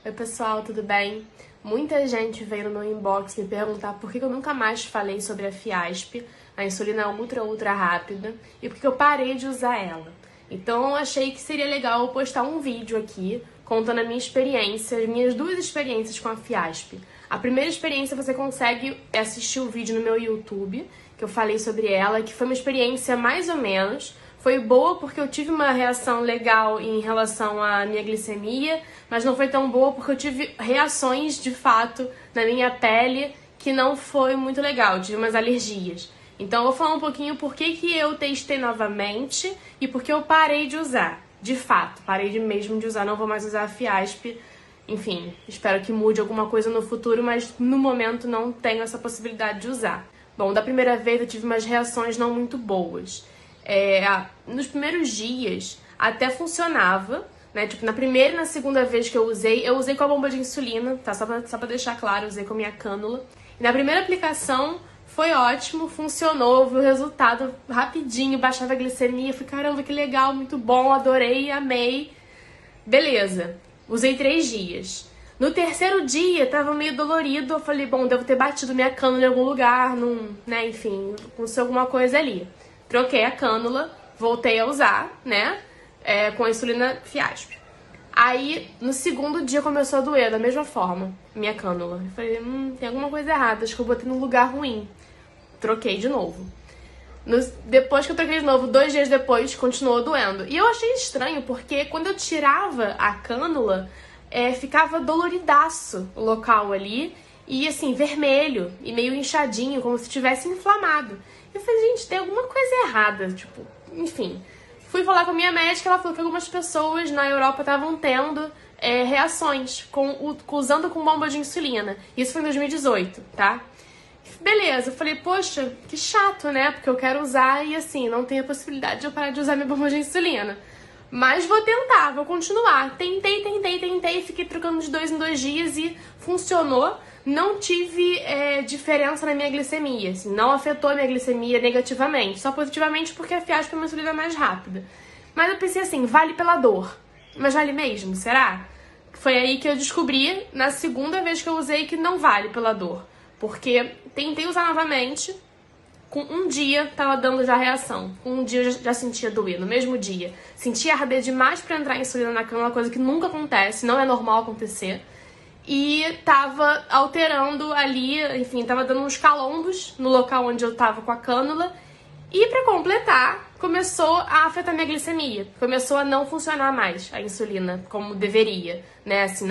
Oi pessoal, tudo bem? Muita gente veio no meu inbox me perguntar por que eu nunca mais falei sobre a Fiasp, a insulina ultra rápida, e por que eu parei de usar ela. Então eu achei que seria legal eu postar um vídeo aqui contando a minha experiência, as minhas duas experiências com a Fiasp. A primeira experiência você consegue assistir o vídeo no meu YouTube, que eu falei sobre ela, que foi uma experiência mais ou menos. Foi boa porque eu tive uma reação legal em relação à minha glicemia, mas não foi tão boa porque eu tive reações de fato na minha pele que não foi muito legal, tive umas alergias. Então eu vou falar um pouquinho por que eu testei novamente e por que eu parei de usar. De fato, parei mesmo de usar, não vou mais usar a Fiasp. Enfim, espero que mude alguma coisa no futuro, mas no momento não tenho essa possibilidade de usar. Bom, da primeira vez eu tive umas reações não muito boas. Nos primeiros dias até funcionava, né? Tipo, na primeira e na segunda vez que eu usei com a bomba de insulina, tá? Só pra deixar claro, eu usei com a minha cânula. E na primeira aplicação foi ótimo, funcionou, vi o resultado rapidinho, baixava a glicemia, fui, caramba, que legal, muito bom, adorei, amei. Beleza, usei 3 dias. No terceiro dia, tava meio dolorido, eu falei, bom, devo ter batido minha cânula em algum lugar, né, enfim, aconteceu alguma coisa ali. Troquei a cânula, voltei a usar, né, com a insulina Fiasp. Aí, no segundo dia começou a doer, da mesma forma, minha cânula. Eu falei, tem alguma coisa errada, acho que eu botei num lugar ruim. Troquei de novo. Depois que eu troquei de novo, 2 dias depois, continuou doendo. E eu achei estranho, porque quando eu tirava a cânula, ficava doloridaço o local ali, e assim, vermelho, e meio inchadinho, como se tivesse inflamado. Eu falei, gente, tem alguma coisa errada, tipo, enfim. Fui falar com a minha médica, ela falou que algumas pessoas na Europa estavam tendo reações usando com bomba de insulina. Isso foi em 2018, tá? Beleza, eu falei, poxa, que chato, né? Porque eu quero usar e assim, não tenho a possibilidade de eu parar de usar minha bomba de insulina. Mas vou tentar, vou continuar. Tentei, fiquei trocando de 2 em 2 dias e funcionou. Não tive diferença na minha glicemia, assim, não afetou a minha glicemia negativamente, só positivamente porque a Fiasp é uma insulina mais rápida. Mas eu pensei assim, vale pela dor. Mas vale mesmo, será? Foi aí que eu descobri, na segunda vez que eu usei, que não vale pela dor. Porque tentei usar novamente, com um dia tava dando já reação. Com um dia eu já sentia doer, no mesmo dia. Sentia arder demais pra entrar insulina na cânula, coisa que nunca acontece, não é normal acontecer. E tava alterando ali, enfim, tava dando uns calombos no local onde eu tava com a cânula. E pra completar, começou a afetar minha glicemia. Começou a não funcionar mais a insulina como deveria, né? Assim,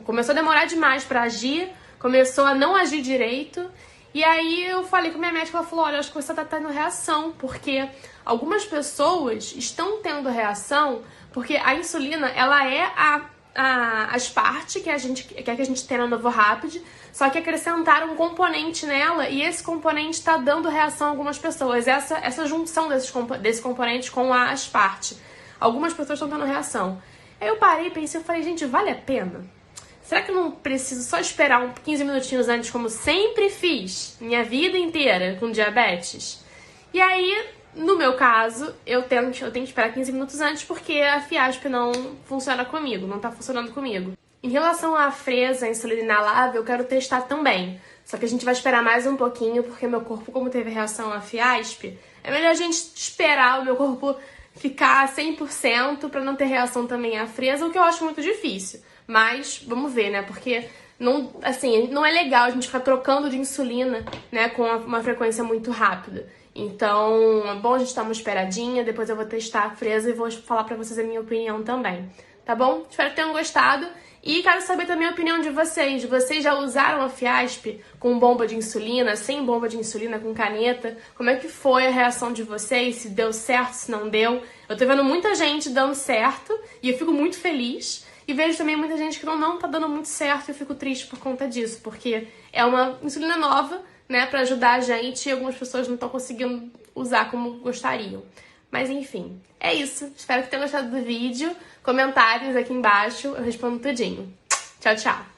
começou a demorar demais pra agir, começou a não agir direito. E aí eu falei com a minha médica, ela falou, olha, acho que você tá tendo reação, porque algumas pessoas estão tendo reação, porque a insulina, ela é as partes que a gente tem na NovoRapid, só que acrescentaram um componente nela e esse componente está dando reação a algumas pessoas. Essa junção desse componente com a Asparte. Algumas pessoas estão tendo reação. Aí eu parei e pensei, eu falei, gente, vale a pena? Será que eu não preciso só esperar 15 minutinhos antes, como sempre fiz minha vida inteira com diabetes? E aí, no meu caso, eu tenho que esperar 15 minutos antes porque a Fiasp não funciona comigo, não tá funcionando comigo. Em relação à Afrezza, a insulina inalável, eu quero testar também. Só que a gente vai esperar mais um pouquinho porque meu corpo, como teve reação à Fiasp, é melhor a gente esperar o meu corpo ficar 100% pra não ter reação também à Afrezza, o que eu acho muito difícil. Mas vamos ver, né? Porque não é legal a gente ficar trocando de insulina, né, com uma frequência muito rápida. Então, é bom a gente dar uma esperadinha, depois eu vou testar a Afrezza e vou falar pra vocês a minha opinião também, tá bom? Espero que tenham gostado e quero saber também a opinião de vocês. Vocês já usaram a Fiasp com bomba de insulina, sem bomba de insulina, com caneta? Como é que foi a reação de vocês? Se deu certo, se não deu? Eu tô vendo muita gente dando certo e eu fico muito feliz. E vejo também muita gente que não tá dando muito certo e eu fico triste por conta disso, porque é uma insulina nova, né, pra ajudar a gente e algumas pessoas não estão conseguindo usar como gostariam. Mas enfim, é isso. Espero que tenham gostado do vídeo. Comentários aqui embaixo, eu respondo tudinho. Tchau, tchau!